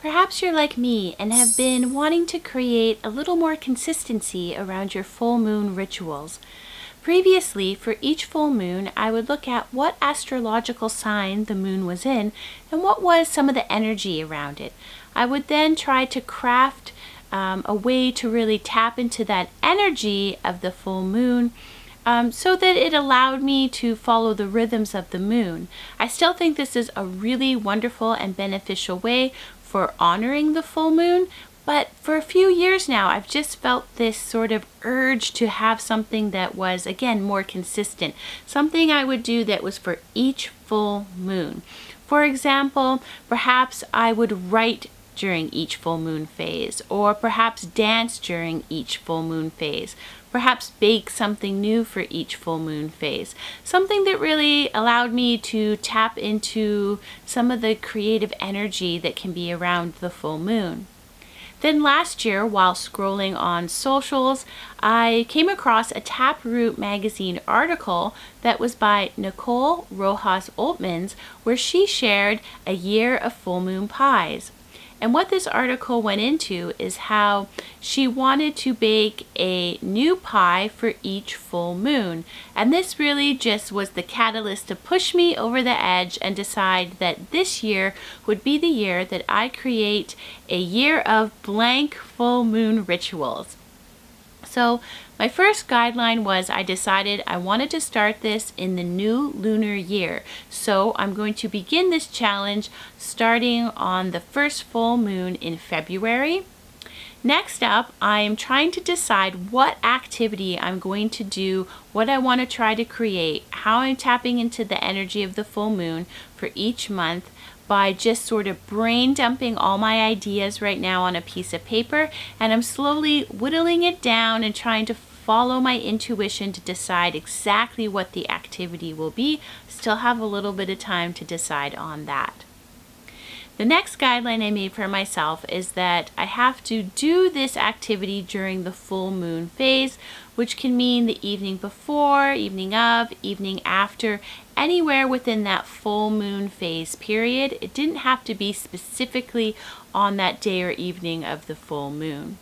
Perhaps you're like me and have been wanting to create a little more consistency around your full moon rituals. Previously, for each full moon, I would look at what astrological sign the moon was in and what was some of the energy around it. I would then try to craft a way to really tap into that energy of the full moon so that it allowed me to follow the rhythms of the moon. I still think this is a really wonderful and beneficial way for honoring the full moon, but for a few years now, I've just felt this sort of urge to have something that was, again, more consistent. Something I would do that was for each full moon. For example, perhaps I would write during each full moon phase, or perhaps dance during each full moon phase, perhaps bake something new for each full moon phase, something that really allowed me to tap into some of the creative energy that can be around the full moon. Then last year, while scrolling on socials, I came across a Taproot magazine article that was by Nicole Rojas Oltmans, where she shared a year of full moon pies. And what this article went into is how she wanted to bake a new pie for each full moon. And this really just was the catalyst to push me over the edge and decide that this year would be the year that I create a year of blank full moon rituals. So my first guideline was I decided I wanted to start this in the new lunar year. So I'm going to begin this challenge starting on the first full moon in February. Next up, I am trying to decide what activity I'm going to do, what I want to try to create, how I'm tapping into the energy of the full moon for each month, by just sort of brain dumping all my ideas right now on a piece of paper, and I'm slowly whittling it down and trying to follow my intuition to decide exactly what the activity will be. Still have a little bit of time to decide on that. The next guideline I made for myself is that I have to do this activity during the full moon phase, which can mean the evening before, evening of, evening after, anywhere within that full moon phase period. It didn't have to be specifically on that day or evening of the full moon.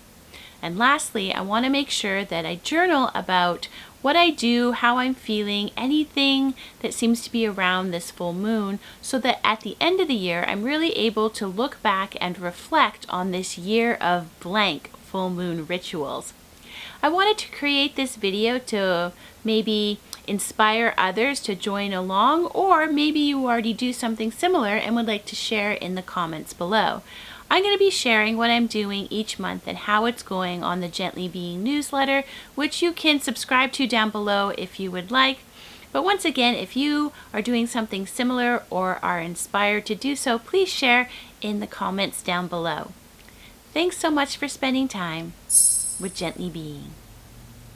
And lastly, I want to make sure that I journal about what I do, how I'm feeling, anything that seems to be around this full moon, so that at the end of the year, I'm really able to look back and reflect on this year of blank full moon rituals. I wanted to create this video to maybe inspire others to join along, or maybe you already do something similar and would like to share in the comments below. I'm going to be sharing what I'm doing each month and how it's going on the Gently Being newsletter, which you can subscribe to down below if you would like. But once again, if you are doing something similar or are inspired to do so, please share in the comments down below. Thanks so much for spending time with Gently Being.